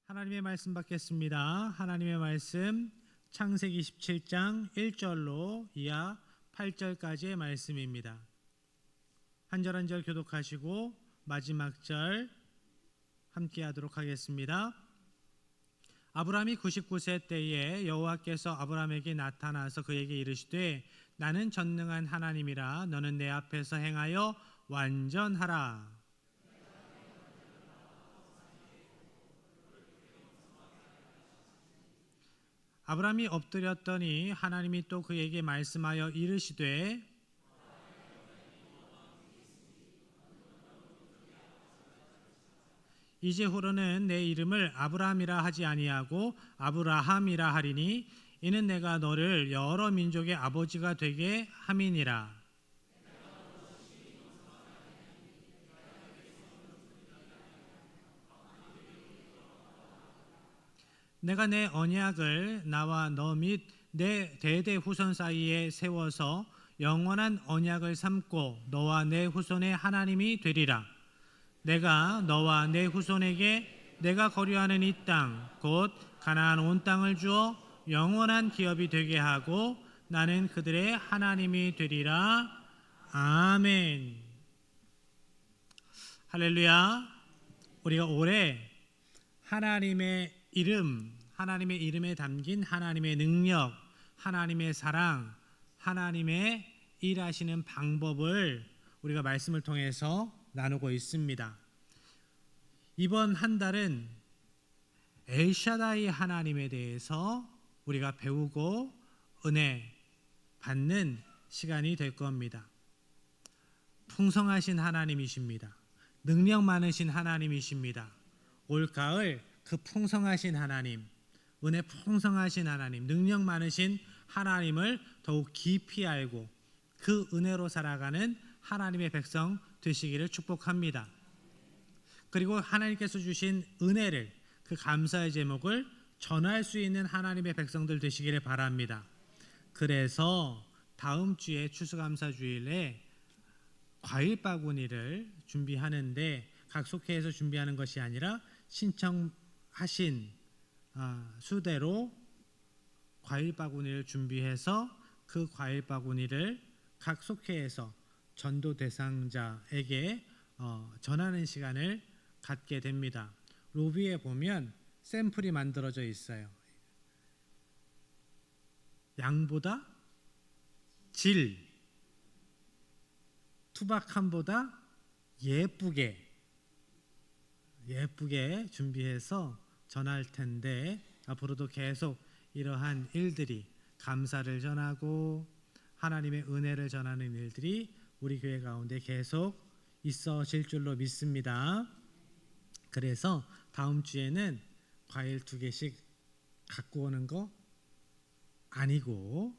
하나님의 말씀 받겠습니다. 하나님의 말씀 창세기 17장 1절로 이하 8절까지의 말씀입니다. 한 절 한 절 교독하시고 마지막 절 함께 하도록 하겠습니다. 아브라함이 99세 때에 여호와께서 아브라함에게 나타나서 그에게 이르시되 나는 전능한 하나님이라 너는 내 앞에서 행하여 완전하라. 아브라함이 엎드렸더니 하나님이 또 그에게 말씀하여 이르시되 이제후로는 내 이름을 아브라함이라 하지 아니하고 아브라함이라 하리니 이는 내가 너를 여러 민족의 아버지가 되게 함이니라. 내가 내 언약을 나와 너 및 내 대대 후손 사이에 세워서 영원한 언약을 삼고 너와 내 후손의 하나님이 되리라. 내가 너와 내 후손에게 내가 거류하는 이 땅 곧 가나안 온 땅을 주어 영원한 기업이 되게 하고 나는 그들의 하나님이 되리라. 아멘. 할렐루야. 우리가 올해 하나님의 이름, 하나님의 이름에 담긴 하나님의 능력, 하나님의 사랑, 하나님의 일하시는 방법을 우리가 말씀을 통해서 나누고 있습니다. 이번 한 달은 엘샤다이 하나님에 대해서 우리가 배우고 은혜 받는 시간이 될 겁니다. 풍성하신 하나님이십니다. 능력 많으신 하나님이십니다. 올 가을 그 풍성하신 하나님, 은혜 풍성하신 하나님, 능력 많으신 하나님을 더욱 깊이 알고 그 은혜로 살아가는 하나님의 백성 되시기를 축복합니다. 그리고 하나님께서 주신 은혜를, 그 감사의 제목을 전할 수 있는 하나님의 백성들 되시기를 바랍니다. 그래서 다음 주에 추수감사주일에 과일 바구니를 준비하는데 각 속회에서 준비하는 것이 아니라 신청하신 수대로 과일 바구니를 준비해서 그 과일 바구니를 각 속회에서 전도 대상자에게 전하는 시간을 갖게 됩니다. 로비에 보면 샘플이 만들어져 있어요. 양보다 질, 투박함보다 예쁘게 준비해서 전할 텐데 앞으로도 계속 이러한 일들이, 감사를 전하고 하나님의 은혜를 전하는 일들이 우리 교회 가운데 계속 있어질 줄로 믿습니다. 그래서 다음 주에는 과일 2개씩 갖고 오는 거 아니고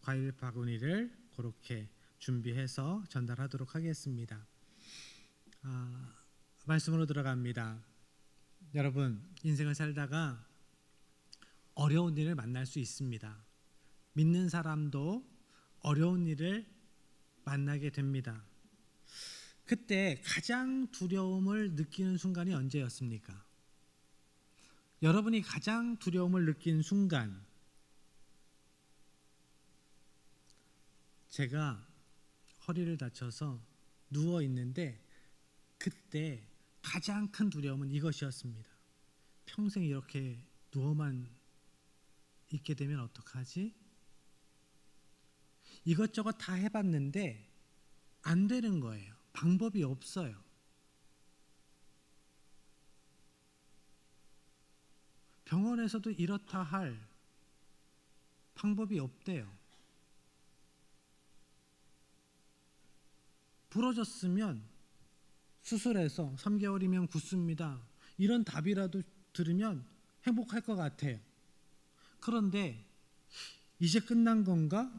과일 바구니를 그렇게 준비해서 전달하도록 하겠습니다. 말씀으로 들어갑니다. 여러분, 인생을 살다가 어려운 일을 만날 수 있습니다. 믿는 사람도 어려운 일을 만나게 됩니다. 그때 가장 두려움을 느끼는 순간이 언제였습니까? 여러분이 가장 두려움을 느낀 순간, 제가 허리를 다쳐서 누워 있는데 그때 가장 큰 두려움은 이것이었습니다. 평생 이렇게 누워만 있게 되면 어떡하지? 이것저것 다 해봤는데 안 되는 거예요. 방법이 없어요. 병원에서도 이렇다 할 방법이 없대요. 부러졌으면 수술해서 3개월이면 굳습니다. 이런 답이라도 들으면 행복할 것 같아요. 그런데 이제 끝난 건가?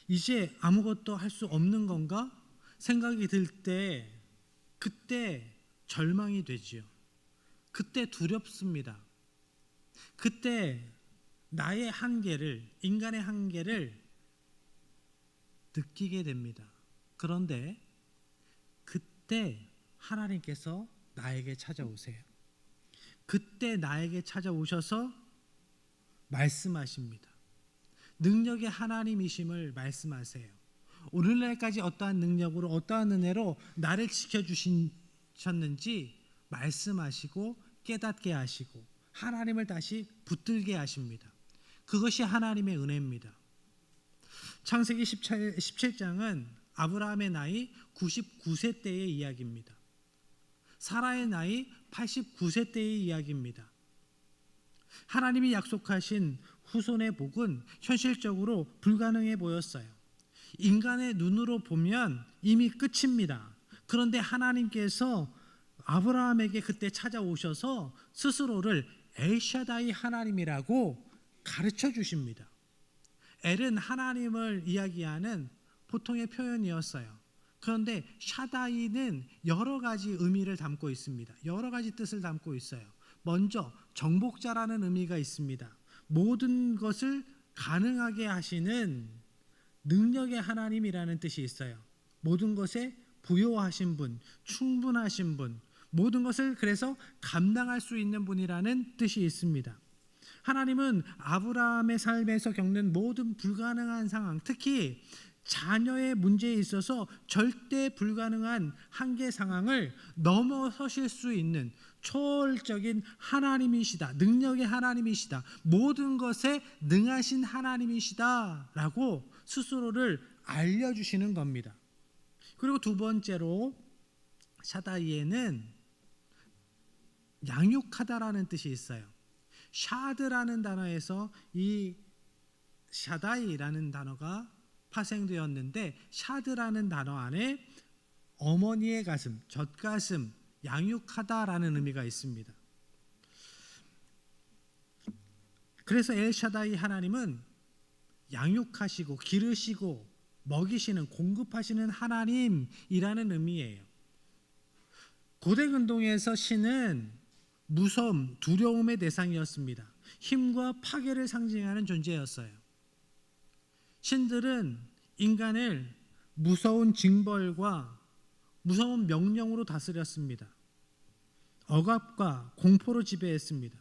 이제 아무것도 할 수 없는 건가? 생각이 들 때 그때 절망이 되지요. 그때 두렵습니다. 그때 나의 한계를, 인간의 한계를 느끼게 됩니다. 그런데 그때 하나님께서 나에게 찾아오세요. 그때 나에게 찾아오셔서 말씀하십니다. 능력의 하나님이심을 말씀하세요. 오늘날까지 어떠한 능력으로 어떠한 은혜로 나를 지켜주셨는지 말씀하시고 깨닫게 하시고 하나님을 다시 붙들게 하십니다. 그것이 하나님의 은혜입니다. 창세기 17장은 아브라함의 나이 99세 때의 이야기입니다. 사라의 나이 89세 때의 이야기입니다. 하나님이 약속하신 후손의 복은 현실적으로 불가능해 보였어요. 인간의 눈으로 보면 이미 끝입니다. 그런데 하나님께서 아브라함에게 그때 찾아오셔서 스스로를 엘샤다이 하나님이라고 가르쳐 주십니다. 엘은 하나님을 이야기하는 보통의 표현이었어요. 그런데 샤다이는 여러 가지 의미를 담고 있습니다. 여러 가지 뜻을 담고 있어요. 먼저 정복자라는 의미가 있습니다. 모든 것을 가능하게 하시는 능력의 하나님이라는 뜻이 있어요. 모든 것에 부요하신 분, 충분하신 분, 모든 것을 그래서 감당할 수 있는 분이라는 뜻이 있습니다. 하나님은 아브라함의 삶에서 겪는 모든 불가능한 상황, 특히 자녀의 문제에 있어서 절대 불가능한 한계 상황을 넘어서실 수 있는 초월적인 하나님이시다. 능력의 하나님이시다. 모든 것에 능하신 하나님이시다라고 스스로를 알려주시는 겁니다. 그리고 두 번째로 샤다이에는 양육하다라는 뜻이 있어요. 샤드라는 단어에서 이 샤다이라는 단어가 파생되었는데 샤드라는 단어 안에 어머니의 가슴, 젖가슴, 양육하다라는 의미가 있습니다. 그래서 엘샤다이 하나님은 양육하시고 기르시고 먹이시는 공급하시는 하나님이라는 의미예요. 고대 근동에서 신은 무서움, 두려움의 대상이었습니다. 힘과 파괴를 상징하는 존재였어요. 신들은 인간을 무서운 징벌과 무서운 명령으로 다스렸습니다. 억압과 공포로 지배했습니다.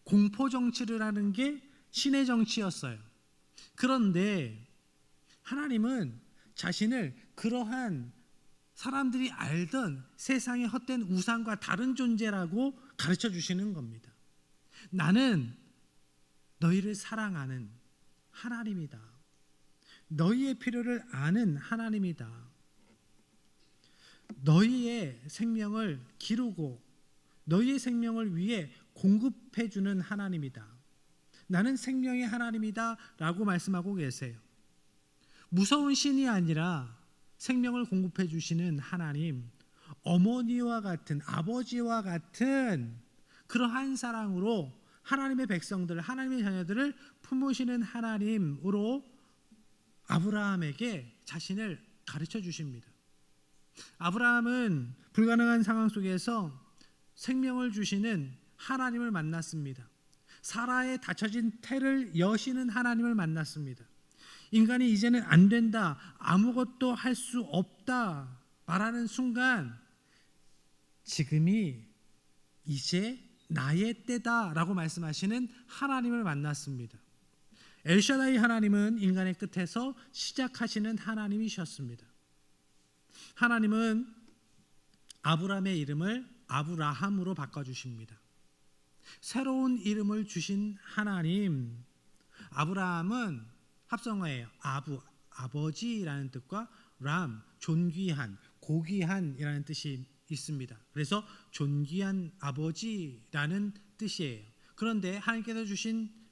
공포 정치를 하는 게 신의 정치였어요. 그런데 하나님은 자신을 그러한 사람들이 알던 세상의 헛된 우상과 다른 존재라고 가르쳐 주시는 겁니다. 나는 너희를 사랑하는 하나님이다. 너희의 필요를 아는 하나님이다. 너희의 생명을 기르고 너희의 생명을 위해 공급해 주는 하나님이다. 나는 생명의 하나님이다 라고 말씀하고 계세요. 무서운 신이 아니라 생명을 공급해 주시는 하나님, 어머니와 같은 아버지와 같은 그러한 사랑으로 하나님의 백성들, 하나님의 자녀들을 품으시는 하나님으로 아브라함에게 자신을 가르쳐 주십니다. 아브라함은 불가능한 상황 속에서 생명을 주시는 하나님을 만났습니다. 사라의 닫혀진 태를 여시는 하나님을 만났습니다. 인간이 이제는 안 된다, 아무것도 할 수 없다 말하는 순간 지금이 이제 나의 때다라고 말씀하시는 하나님을 만났습니다. 엘샤다이 하나님은 인간의 끝에서 시작하시는 하나님이셨습니다. 하나님은 아브라함의 이름을 아브라함으로 바꿔주십니다. 새로운 이름을 주신 하나님. 아브라함은 합성어예요. 아버지라는 뜻과 람, 존귀한, 고귀한이라는 뜻이 있습니다. 그래서 존귀한 아버지라는 뜻이에요. 그런데 하나님께서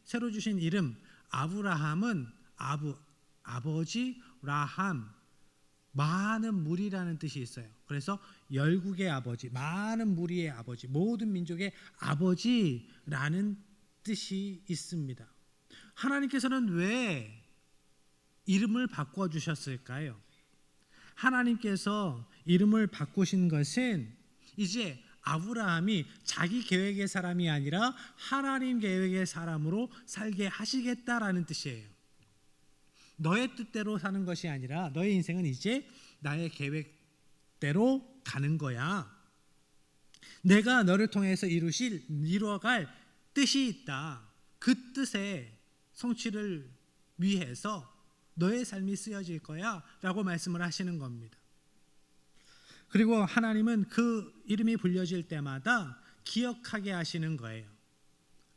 새로 주신 이름 아브라함은 아버지 라함, 많은 무리라는 뜻이 있어요. 그래서 열국의 아버지, 많은 무리의 아버지, 모든 민족의 아버지라는 뜻이 있습니다. 하나님께서는 왜 이름을 바꿔주셨을까요? 하나님께서 이름을 바꾸신 것은 이제 아브라함이 자기 계획의 사람이 아니라 하나님 계획의 사람으로 살게 하시겠다라는 뜻이에요. 너의 뜻대로 사는 것이 아니라 너의 인생은 이제 나의 계획대로 가는 거야. 내가 너를 통해서 이루어갈 뜻이 있다. 그 뜻의 성취를 위해서 너의 삶이 쓰여질 거야 라고 말씀을 하시는 겁니다. 그리고 하나님은 그 이름이 불려질 때마다 기억하게 하시는 거예요.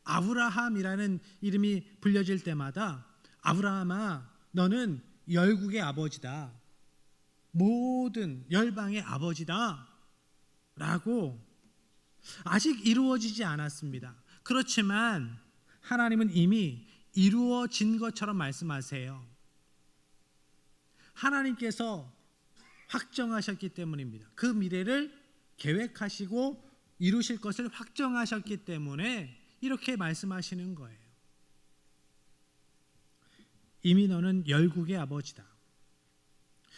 아브라함이라는 이름이 불려질 때마다 아브라함아 너는 열국의 아버지다. 모든 열방의 아버지다. 라고 아직 이루어지지 않았습니다. 그렇지만 하나님은 이미 이루어진 것처럼 말씀하세요. 하나님께서 확정하셨기 때문입니다. 그 미래를 계획하시고 이루실 것을 확정하셨기 때문에 이렇게 말씀하시는 거예요. 이미 너는 열국의 아버지다.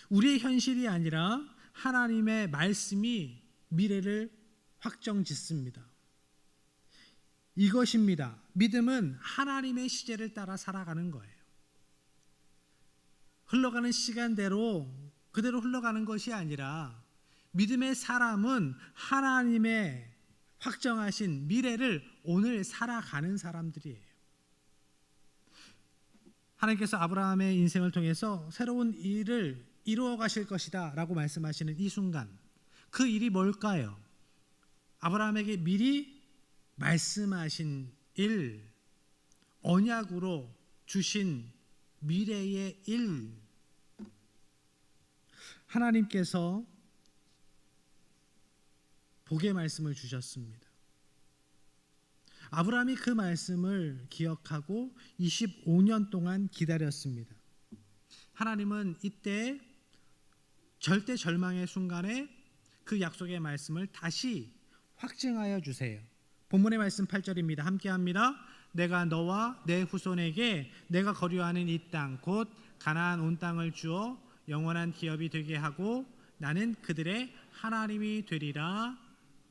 우리의 현실이 아니라 하나님의 말씀이 미래를 확정짓습니다. 이것입니다. 믿음은 하나님의 시제를 따라 살아가는 거예요. 흘러가는 시간대로 그대로 흘러가는 것이 아니라 믿음의 사람은 하나님의 확정하신 미래를 오늘 살아가는 사람들이에요. 하나님께서 아브라함의 인생을 통해서 새로운 일을 이루어 가실 것이다 라고 말씀하시는 이 순간, 그 일이 뭘까요? 아브라함에게 미리 말씀하신 일, 언약으로 주신 미래의 일, 하나님께서 복의 말씀을 주셨습니다. 아브라함이 그 말씀을 기억하고 25년 동안 기다렸습니다. 하나님은 이때 절대 절망의 순간에 그 약속의 말씀을 다시 확증하여 주세요. 본문의 말씀 8절입니다. 함께 합니다. 내가 너와 내 후손에게 내가 거류하는 이 땅 곧 가나안 온 땅을 주어 영원한 기업이 되게 하고 나는 그들의 하나님이 되리라.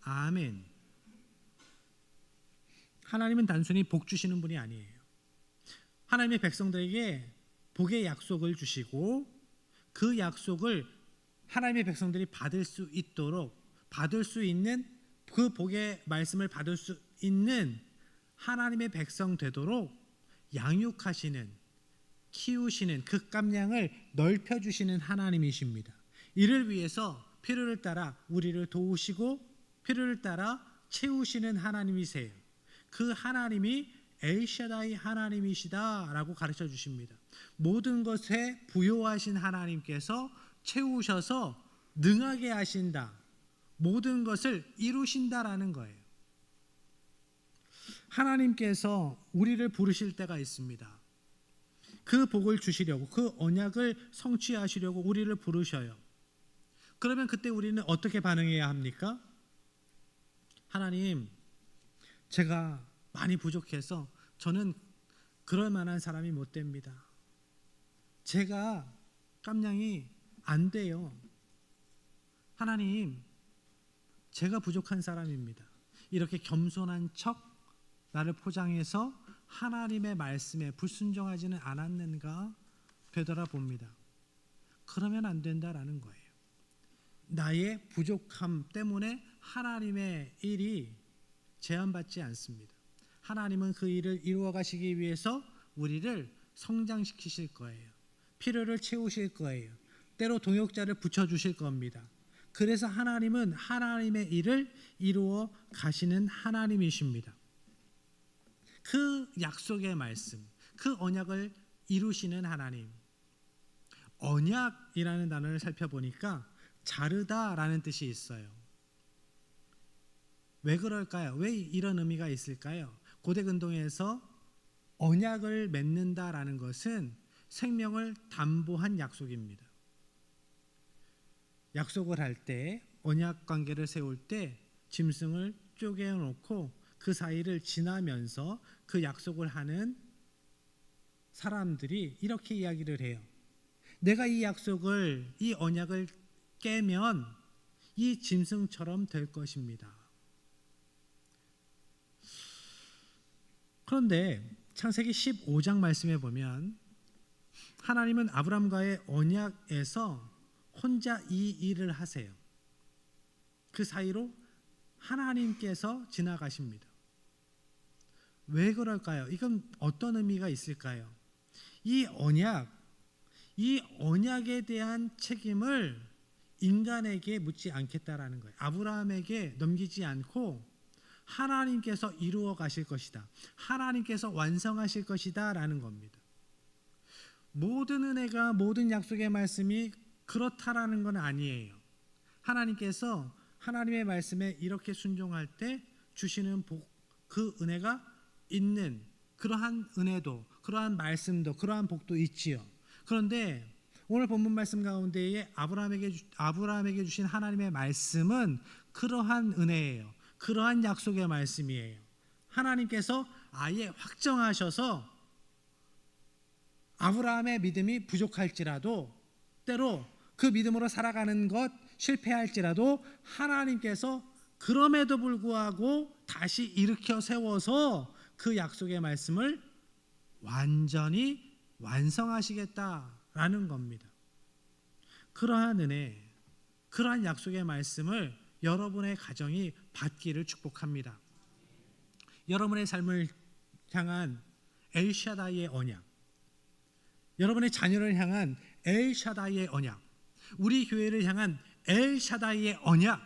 아멘. 하나님은 단순히 복 주시는 분이 아니에요. 하나님의 백성들에게 복의 약속을 주시고 그 약속을 하나님의 백성들이 받을 수 있도록, 받을 수 있는 그 복의 말씀을 받을 수 있는 하나님의 백성 되도록 양육하시는, 키우시는, 그 깜냥을 넓혀주시는 하나님이십니다. 이를 위해서 필요를 따라 우리를 도우시고 필요를 따라 채우시는 하나님이세요. 그 하나님이 엘샤다이 하나님이시다라고 가르쳐 주십니다. 모든 것에 부요하신 하나님께서 채우셔서 능하게 하신다. 모든 것을 이루신다라는 거예요. 하나님께서 우리를 부르실 때가 있습니다. 그 복을 주시려고, 그 언약을 성취하시려고 우리를 부르셔요. 그러면 그때 우리는 어떻게 반응해야 합니까? 하나님, 제가 많이 부족해서 저는 그럴 만한 사람이 못 됩니다. 제가 깜냥이 안 돼요. 하나님, 제가 부족한 사람입니다. 이렇게 겸손한 척 나를 포장해서 하나님의 말씀에 불순종하지는 않았는가 되돌아봅니다. 그러면 안 된다라는 거예요. 나의 부족함 때문에 하나님의 일이 제한받지 않습니다. 하나님은 그 일을 이루어 가시기 위해서 우리를 성장시키실 거예요. 필요를 채우실 거예요. 때로 동역자를 붙여주실 겁니다. 그래서 하나님은 하나님의 일을 이루어 가시는 하나님이십니다. 그 약속의 말씀, 그 언약을 이루시는 하나님. 언약이라는 단어를 살펴보니까 자르다라는 뜻이 있어요. 왜 그럴까요? 왜 이런 의미가 있을까요? 고대 근동에서 언약을 맺는다라는 것은 생명을 담보한 약속입니다. 약속을 할 때, 언약 관계를 세울 때 짐승을 쪼개 놓고 그 사이를 지나면서 그 약속을 하는 사람들이 이렇게 이야기를 해요. 내가 이 약속을, 이 언약을 깨면 이 짐승처럼 될 것입니다. 그런데 창세기 15장 말씀에 보면 하나님은 아브람과의 언약에서 혼자 이 일을 하세요. 그 사이로 하나님께서 지나가십니다. 왜 그럴까요? 이건 어떤 의미가 있을까요? 이 언약에 대한 책임을 인간에게 묻지 않겠다라는 거예요. 아브라함에게 넘기지 않고 하나님께서 이루어 가실 것이다. 하나님께서 완성하실 것이다 라는 겁니다. 모든 은혜가, 모든 약속의 말씀이 그렇다라는 건 아니에요. 하나님께서 하나님의 말씀에 이렇게 순종할 때 주시는 복, 그 은혜가 있는 그러한 은혜도, 그러한 말씀도, 그러한 복도 있지요. 그런데 오늘 본문 말씀 가운데에 아브라함에게 주신 하나님의 말씀은 그러한 은혜예요. 그러한 약속의 말씀이에요. 하나님께서 아예 확정하셔서 아브라함의 믿음이 부족할지라도, 때로 그 믿음으로 살아가는 것 실패할지라도 하나님께서 그럼에도 불구하고 다시 일으켜 세워서 그 약속의 말씀을 완전히 완성하시겠다라는 겁니다. 그러한 은혜, 그러한 약속의 말씀을 여러분의 가정이 받기를 축복합니다. 여러분의 삶을 향한 엘샤다이의 언약, 여러분의 자녀를 향한 엘샤다이의 언약, 우리 교회를 향한 엘샤다이의 언약,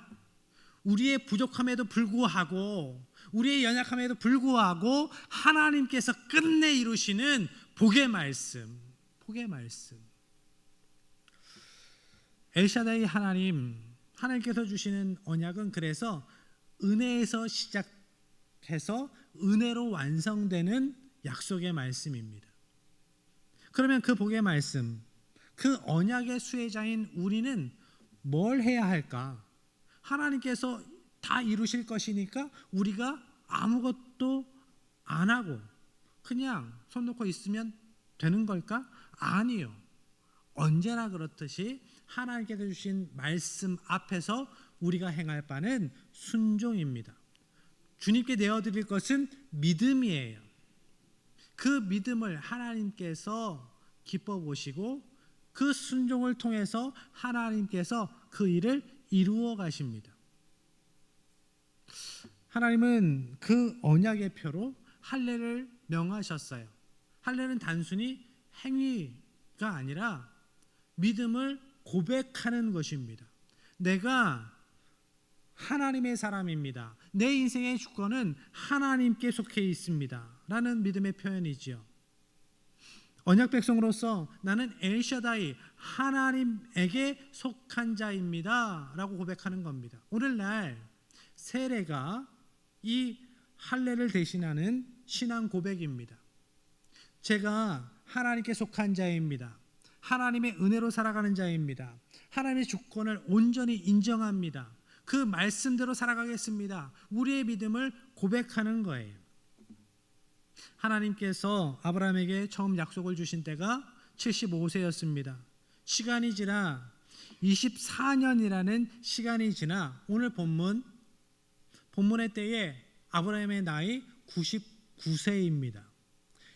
우리의 부족함에도 불구하고, 우리의 연약함에도 불구하고 하나님께서 끝내 이루시는 복의 말씀, 복의 말씀. 엘샤다이 하나님께서 주시는 언약은 그래서 은혜에서 시작해서 은혜로 완성되는 약속의 말씀입니다. 그러면 그 복의 말씀, 그 언약의 수혜자인 우리는 뭘 해야 할까? 하나님께서 다 이루실 것이니까 우리가 아무것도 안 하고 그냥 손 놓고 있으면 되는 걸까? 아니요. 언제나 그렇듯이 하나님께서 주신 말씀 앞에서 우리가 행할 바는 순종입니다. 주님께 내어드릴 것은 믿음이에요. 그 믿음을 하나님께서 기뻐 보시고 그 순종을 통해서 하나님께서 그 일을 이루어 가십니다. 하나님은 그 언약의 표로 할례를 명하셨어요. 할례는 단순히 행위가 아니라 믿음을 고백하는 것입니다. 내가 하나님의 사람입니다. 내 인생의 주권은 하나님께 속해 있습니다. 라는 믿음의 표현이지요. 언약 백성으로서 나는 엘샤다이, 하나님에게 속한 자입니다. 라고 고백하는 겁니다. 오늘날 세례가 이 할례를 대신하는 신앙 고백입니다. 제가 하나님께 속한 자입니다. 하나님의 은혜로 살아가는 자입니다. 하나님의 주권을 온전히 인정합니다. 그 말씀대로 살아가겠습니다. 우리의 믿음을 고백하는 거예요. 하나님께서 아브라함에게 처음 약속을 주신 때가 75세였습니다. 시간이 지나 24년이라는 시간이 지나 오늘 본문의 때에 아브라함의 나이 99세입니다.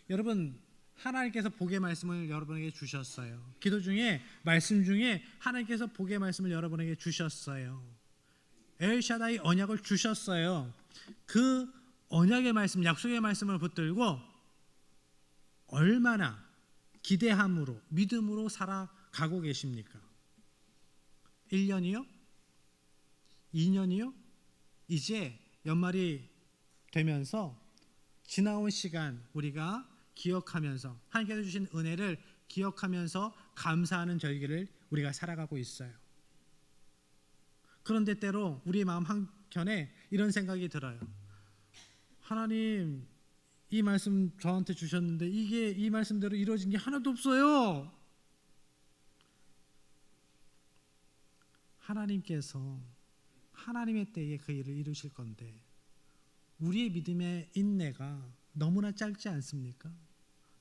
여러분, 하나님께서 복의 말씀을 여러분에게 주셨어요. 기도 중에, 말씀 중에 하나님께서 복의 말씀을 여러분에게 주셨어요. 엘샤다이 언약을 주셨어요. 그 언약의 말씀, 약속의 말씀을 붙들고 얼마나 기대함으로, 믿음으로 살아가고 계십니까? 1년이요? 2년이요? 이제 연말이 되면서 지나온 시간 우리가 기억하면서 하나님께서 주신 은혜를 기억하면서 감사하는 절기를 우리가 살아가고 있어요. 그런데 때로 우리 마음 한켠에 이런 생각이 들어요. 하나님, 이 말씀 저한테 주셨는데 이게 이 말씀대로 이루어진 게 하나도 없어요. 하나님께서 하나님의 때에 그 일을 이루실 건데 우리의 믿음의 인내가 너무나 짧지 않습니까?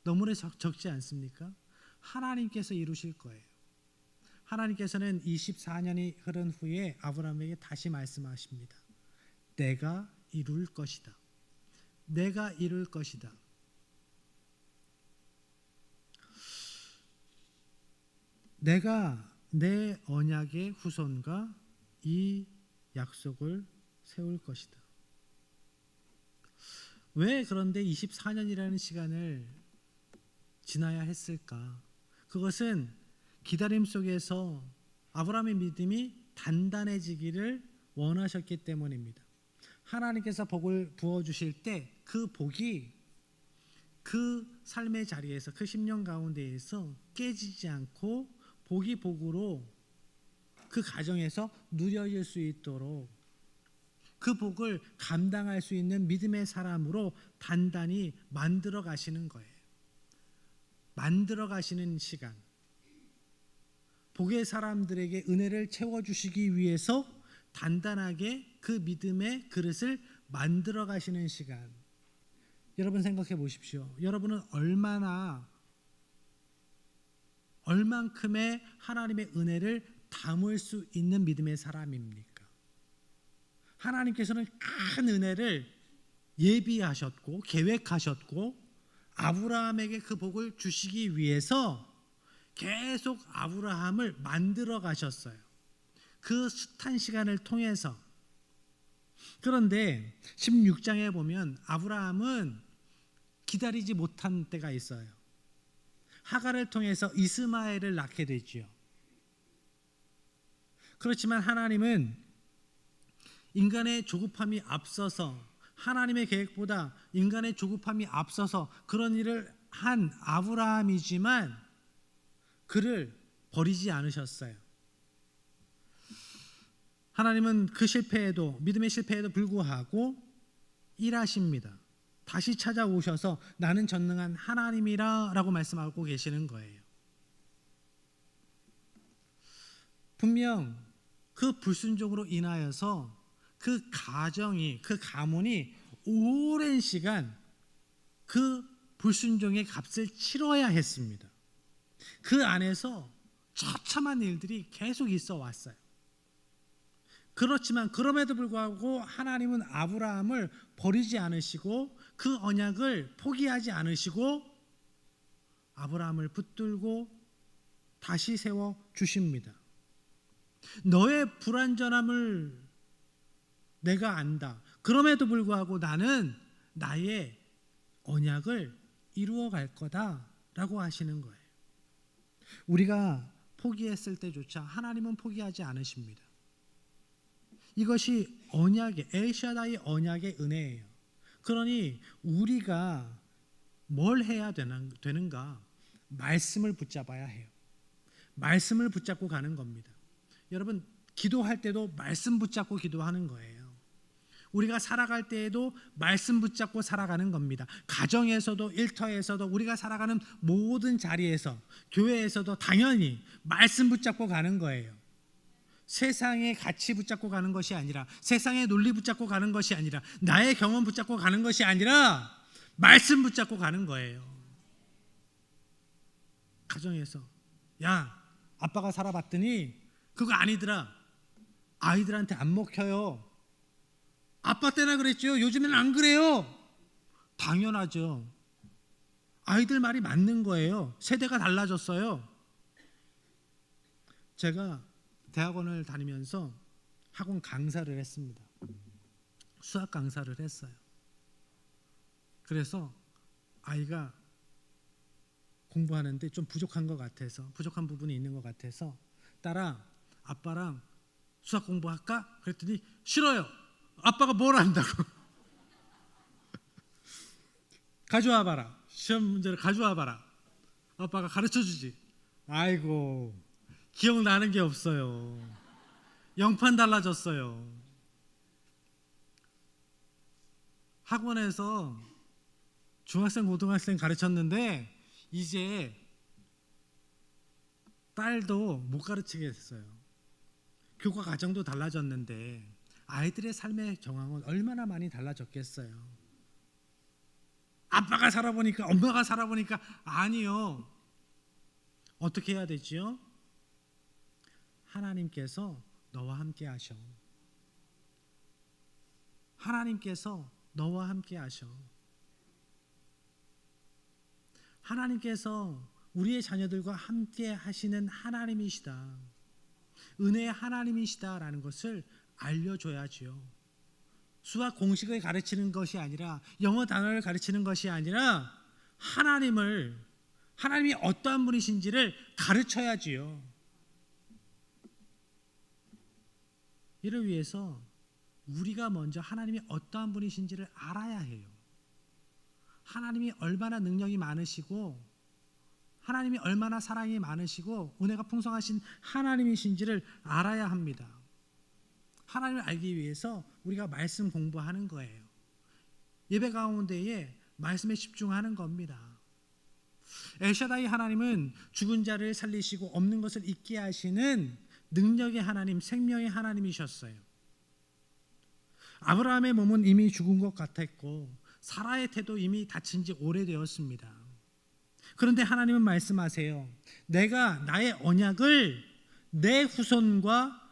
너무나 적지 않습니까? 하나님께서 이루실 거예요. 하나님께서는 24년이 흐른 후에 아브라함에게 다시 말씀하십니다. 내가 이룰 것이다. 내가 이룰 것이다. 내가 내 언약의 후손과 이 약속을 세울 것이다. 왜 그런데 24년이라는 시간을 지나야 했을까? 그것은 기다림 속에서 아브라함의 믿음이 단단해지기를 원하셨기 때문입니다. 하나님께서 복을 부어주실 때 그 복이 그 삶의 자리에서 그 10년 가운데에서 깨지지 않고 복이 복으로 그 가정에서 누려질 수 있도록 그 복을 감당할 수 있는 믿음의 사람으로 단단히 만들어 가시는 거예요. 만들어 가시는 시간. 복의 사람들에게 은혜를 채워주시기 위해서 단단하게 그 믿음의 그릇을 만들어 가시는 시간. 여러분 생각해 보십시오. 여러분은 얼만큼의 하나님의 은혜를 담을 수 있는 믿음의 사람입니까? 하나님께서는 큰 은혜를 예비하셨고 계획하셨고 아브라함에게 그 복을 주시기 위해서 계속 아브라함을 만들어 가셨어요. 그 숱한 시간을 통해서. 그런데 16장에 보면 아브라함은 기다리지 못한 때가 있어요. 하갈을 통해서 이스마엘을 낳게 되지요. 그렇지만 하나님은 인간의 조급함이 앞서서 하나님의 계획보다 인간의 조급함이 앞서서 그런 일을 한 아브라함이지만 그를 버리지 않으셨어요. 하나님은 그 실패에도 믿음의 실패에도 불구하고 일하십니다. 다시 찾아오셔서 나는 전능한 하나님이라 라고 말씀하고 계시는 거예요. 분명 그 불순종으로 인하여서 그 가정이 그 가문이 오랜 시간 그 불순종의 값을 치러야 했습니다. 그 안에서 처참한 일들이 계속 있어 왔어요. 그렇지만 그럼에도 불구하고 하나님은 아브라함을 버리지 않으시고 그 언약을 포기하지 않으시고 아브라함을 붙들고 다시 세워 주십니다. 너의 불완전함을 내가 안다. 그럼에도 불구하고 나는 나의 언약을 이루어 갈 거다라고 하시는 거예요. 우리가 포기했을 때조차 하나님은 포기하지 않으십니다. 이것이 언약의 엘샤다이 언약의 은혜예요. 그러니 우리가 뭘 해야 되는가? 말씀을 붙잡아야 해요. 말씀을 붙잡고 가는 겁니다. 여러분 기도할 때도 말씀 붙잡고 기도하는 거예요. 우리가 살아갈 때에도 말씀 붙잡고 살아가는 겁니다. 가정에서도 일터에서도 우리가 살아가는 모든 자리에서 교회에서도 당연히 말씀 붙잡고 가는 거예요. 세상의 가치 붙잡고 가는 것이 아니라 세상의 논리 붙잡고 가는 것이 아니라 나의 경험 붙잡고 가는 것이 아니라 말씀 붙잡고 가는 거예요. 가정에서 야 아빠가 살아봤더니 그거 아니더라. 아이들한테 안 먹혀요. 아빠 때나 그랬죠. 요즘에는 안 그래요. 당연하죠. 아이들 말이 맞는 거예요. 세대가 달라졌어요. 제가 대학원을 다니면서 학원 강사를 했습니다. 수학 강사를 했어요. 그래서 아이가 공부하는데 좀 부족한 것 같아서 부족한 부분이 있는 것 같아서 딸아 아빠랑 수학 공부할까? 그랬더니 싫어요. 아빠가 뭘 안다고. 가져와 봐라. 시험 문제를 가져와 봐라. 아빠가 가르쳐 주지. 아이고 기억나는 게 없어요. 영판 달라졌어요. 학원에서 중학생 고등학생 가르쳤는데 이제 딸도 못 가르치게 됐어요. 교과 과정도 달라졌는데 아이들의 삶의 정황은 얼마나 많이 달라졌겠어요. 아빠가 살아보니까 엄마가 살아보니까 아니요. 어떻게 해야 되지요? 하나님께서 너와 함께 하셔. 하나님께서 너와 함께 하셔. 하나님께서 우리의 자녀들과 함께 하시는 하나님이시다. 은혜의 하나님이시다라는 것을 알려줘야지요. 수학 공식을 가르치는 것이 아니라 영어 단어를 가르치는 것이 아니라 하나님이 어떠한 분이신지를 가르쳐야지요. 이를 위해서 우리가 먼저 하나님이 어떠한 분이신지를 알아야 해요. 하나님이 얼마나 능력이 많으시고 하나님이 얼마나 사랑이 많으시고 은혜가 풍성하신 하나님이신지를 알아야 합니다. 하나님을 알기 위해서 우리가 말씀 공부하는 거예요. 예배 가운데에 말씀에 집중하는 겁니다. 엘샤다이 하나님은 죽은 자를 살리시고 없는 것을 있게 하시는 능력의 하나님, 생명의 하나님이셨어요. 아브라함의 몸은 이미 죽은 것 같았고 사라의 태도 이미 다친 지 오래되었습니다. 그런데 하나님은 말씀하세요. 내가 나의 언약을 내 후손과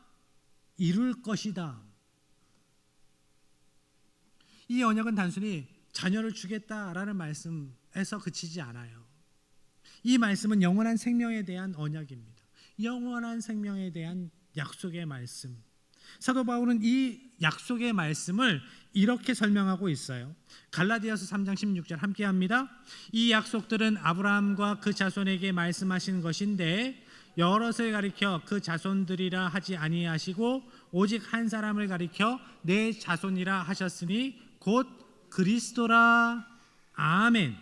이룰 것이다. 이 언약은 단순히 자녀를 주겠다라는 말씀에서 그치지 않아요. 이 말씀은 영원한 생명에 대한 언약입니다. 영원한 생명에 대한 약속의 말씀. 사도 바울은 이 약속의 말씀을 이렇게 설명하고 있어요. 갈라디아서 3장 16절 함께 합니다. 이 약속들은 아브라함과 그 자손에게 말씀하신 것인데 여럿을 가리켜 그 자손들이라 하지 아니하시고 오직 한 사람을 가리켜 내 자손이라 하셨으니 곧 그리스도라. 아멘.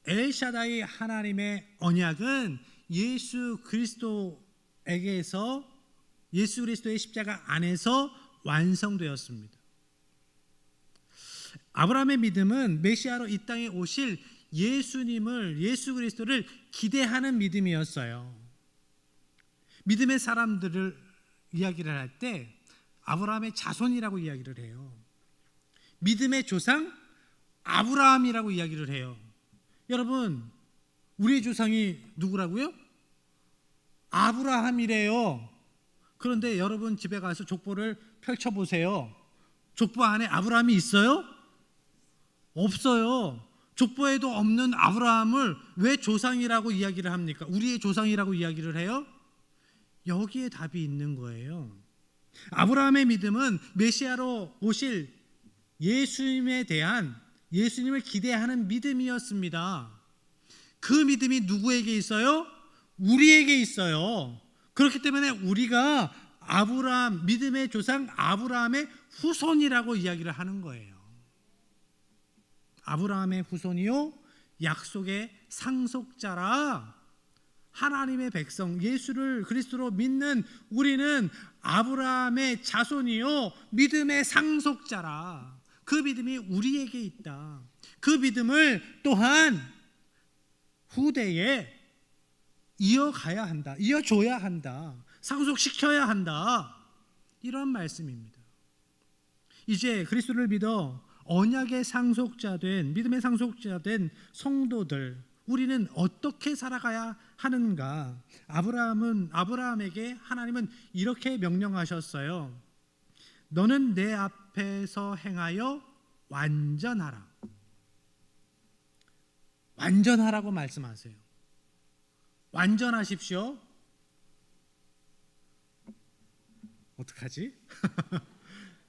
엘샤다이 하나님의 언약은 예수 그리스도에게서 예수 그리스도의 십자가 안에서 완성되었습니다. 아브라함의 믿음은 메시아로 이 땅에 오실 예수 그리스도를 기대하는 믿음이었어요. 믿음의 사람들을 이야기를 할 때 아브라함의 자손이라고 이야기를 해요. 믿음의 조상 아브라함이라고 이야기를 해요. 여러분, 우리의 조상이 누구라고요? 아브라함이래요. 그런데 여러분 집에 가서 족보를 펼쳐보세요. 족보 안에 아브라함이 있어요? 없어요. 족보에도 없는 아브라함을 왜 조상이라고 이야기를 합니까? 우리의 조상이라고 이야기를 해요? 여기에 답이 있는 거예요. 아브라함의 믿음은 메시아로 오실 예수님을 기대하는 믿음이었습니다. 그 믿음이 누구에게 있어요? 우리에게 있어요. 그렇기 때문에 우리가 믿음의 조상 아브라함의 후손이라고 이야기를 하는 거예요. 아브라함의 후손이요 약속의 상속자라. 하나님의 백성 예수를 그리스도로 믿는 우리는 아브라함의 자손이요 믿음의 상속자라. 그 믿음이 우리에게 있다. 그 믿음을 또한 후대에 이어가야 한다. 이어줘야 한다. 상속시켜야 한다. 이런 말씀입니다. 이제 그리스도를 믿어 언약의 상속자된 믿음의 상속자된 성도들 우리는 어떻게 살아가야 하는가? 아브라함에게 하나님은 이렇게 명령하셨어요. 너는 내 앞에서 행하여 완전하라. 완전하라고 말씀하세요. 완전하십시오. 어떡하지?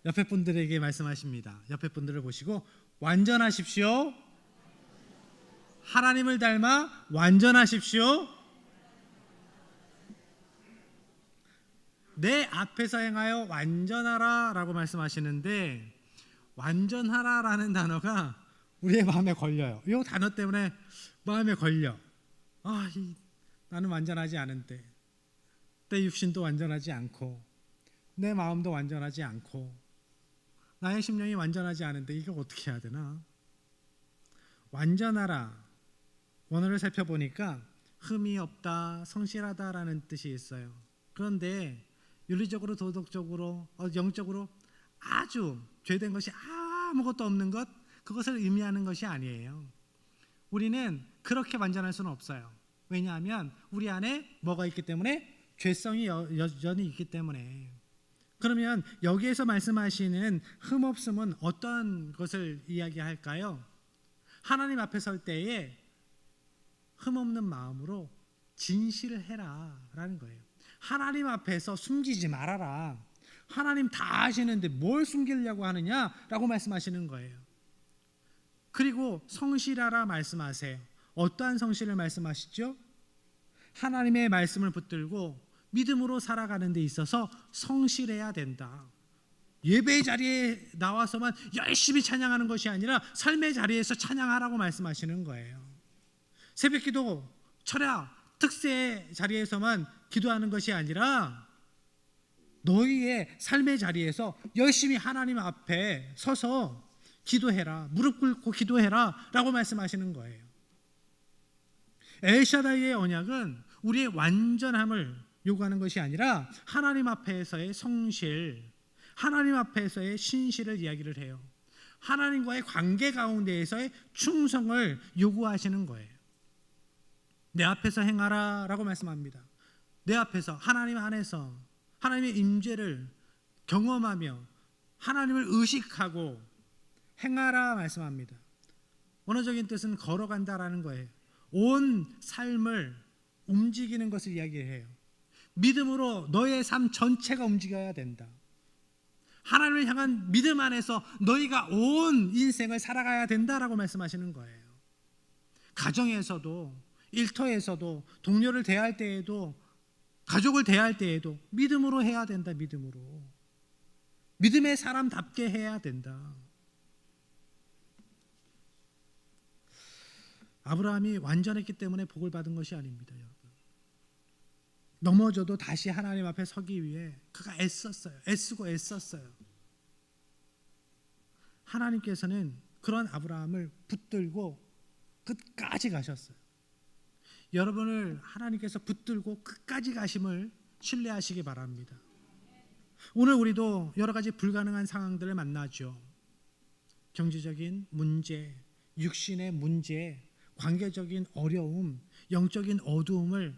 옆에 분들에게 말씀하십니다. 옆에 분들을 보시고 완전하십시오. 하나님을 닮아 완전하십시오. 내 앞에서 행하여 완전하라 라고 말씀하시는데 완전하라라는 단어가 우리의 마음에 걸려요. 이 단어 때문에 마음에 걸려. 나는 완전하지 않은데 내 육신도 완전하지 않고 내 마음도 완전하지 않고 나의 심령이 완전하지 않은데 이거 어떻게 해야 되나? 완전하라 원어를 살펴보니까 흠이 없다, 성실하다라는 뜻이 있어요. 그런데 윤리적으로, 도덕적으로, 영적으로 아주 죄된 것이 아무것도 없는 것, 그것을 의미하는 것이 아니에요. 우리는 그렇게 완전할 수는 없어요. 왜냐하면 우리 안에 뭐가 있기 때문에? 죄성이 여전히 있기 때문에. 그러면 여기에서 말씀하시는 흠없음은 어떤 것을 이야기할까요? 하나님 앞에 설 때에 흠없는 마음으로 진실을 해라 라는 거예요. 하나님 앞에서 숨기지 말아라. 하나님 다 아시는데 뭘 숨기려고 하느냐라고 말씀하시는 거예요. 그리고 성실하라 말씀하세요. 어떠한 성실을 말씀하시죠? 하나님의 말씀을 붙들고 믿음으로 살아가는 데 있어서 성실해야 된다. 예배 자리에 나와서만 열심히 찬양하는 것이 아니라 삶의 자리에서 찬양하라고 말씀하시는 거예요. 새벽기도, 철야, 특세 자리에서만 기도하는 것이 아니라 너희의 삶의 자리에서 열심히 하나님 앞에 서서 기도해라, 무릎 꿇고 기도해라 라고 말씀하시는 거예요. 엘샤다이의 언약은 우리의 완전함을 요구하는 것이 아니라 하나님 앞에서의 성실, 하나님 앞에서의 신실을 이야기를 해요. 하나님과의 관계 가운데에서의 충성을 요구하시는 거예요. 내 앞에서 행하라 라고 말씀합니다. 내 앞에서, 하나님 안에서 하나님의 임재를 경험하며 하나님을 의식하고 행하라 말씀합니다. 원어적인 뜻은 걸어간다라는 거예요. 온 삶을 움직이는 것을 이야기해요. 믿음으로 너의 삶 전체가 움직여야 된다. 하나님을 향한 믿음 안에서 너희가 온 인생을 살아가야 된다라고 말씀하시는 거예요. 가정에서도, 일터에서도, 동료를 대할 때에도, 가족을 대할 때에도 믿음으로 해야 된다. 믿음으로. 믿음의 사람답게 해야 된다. 아브라함이 완전했기 때문에 복을 받은 것이 아닙니다, 여러분. 넘어져도 다시 하나님 앞에 서기 위해 그가 애썼어요. 애쓰고 애썼어요. 하나님께서는 그런 아브라함을 붙들고 끝까지 가셨어요. 여러분을 하나님께서 붙들고 끝까지 가심을 신뢰하시기 바랍니다. 오늘 우리도 여러 가지 불가능한 상황들을 만나죠. 경제적인 문제, 육신의 문제, 관계적인 어려움, 영적인 어두움을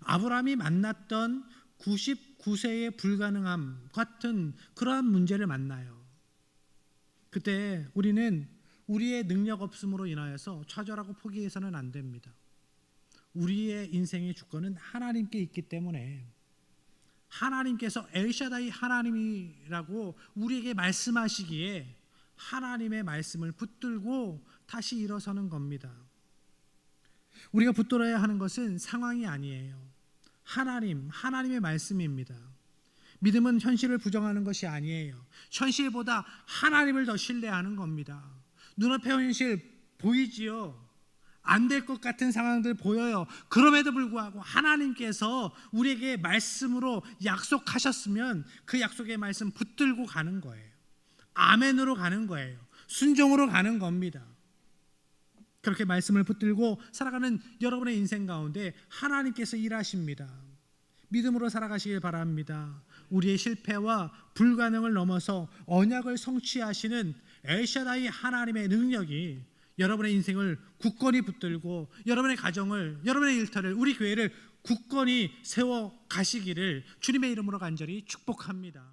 아브라함이 만났던 99세의 불가능함 같은 그러한 문제를 만나요. 그때 우리는 우리의 능력 없음으로 인하여서 좌절하고 포기해서는 안 됩니다. 우리의 인생의 주권은 하나님께 있기 때문에 하나님께서 엘샤다이 하나님이라고 우리에게 말씀하시기에 하나님의 말씀을 붙들고 다시 일어서는 겁니다. 우리가 붙들어야 하는 것은 상황이 아니에요. 하나님의 말씀입니다. 믿음은 현실을 부정하는 것이 아니에요. 현실보다 하나님을 더 신뢰하는 겁니다. 눈앞의 현실 보이지요? 안 될 것 같은 상황들 보여요. 그럼에도 불구하고 하나님께서 우리에게 말씀으로 약속하셨으면 그 약속의 말씀 붙들고 가는 거예요. 아멘으로 가는 거예요. 순종으로 가는 겁니다. 그렇게 말씀을 붙들고 살아가는 여러분의 인생 가운데 하나님께서 일하십니다. 믿음으로 살아가시길 바랍니다. 우리의 실패와 불가능을 넘어서 언약을 성취하시는 엘샤다이 하나님의 능력이 여러분의 인생을 굳건히 붙들고 여러분의 가정을, 여러분의 일터를, 우리 교회를 굳건히 세워 가시기를 주님의 이름으로 간절히 축복합니다.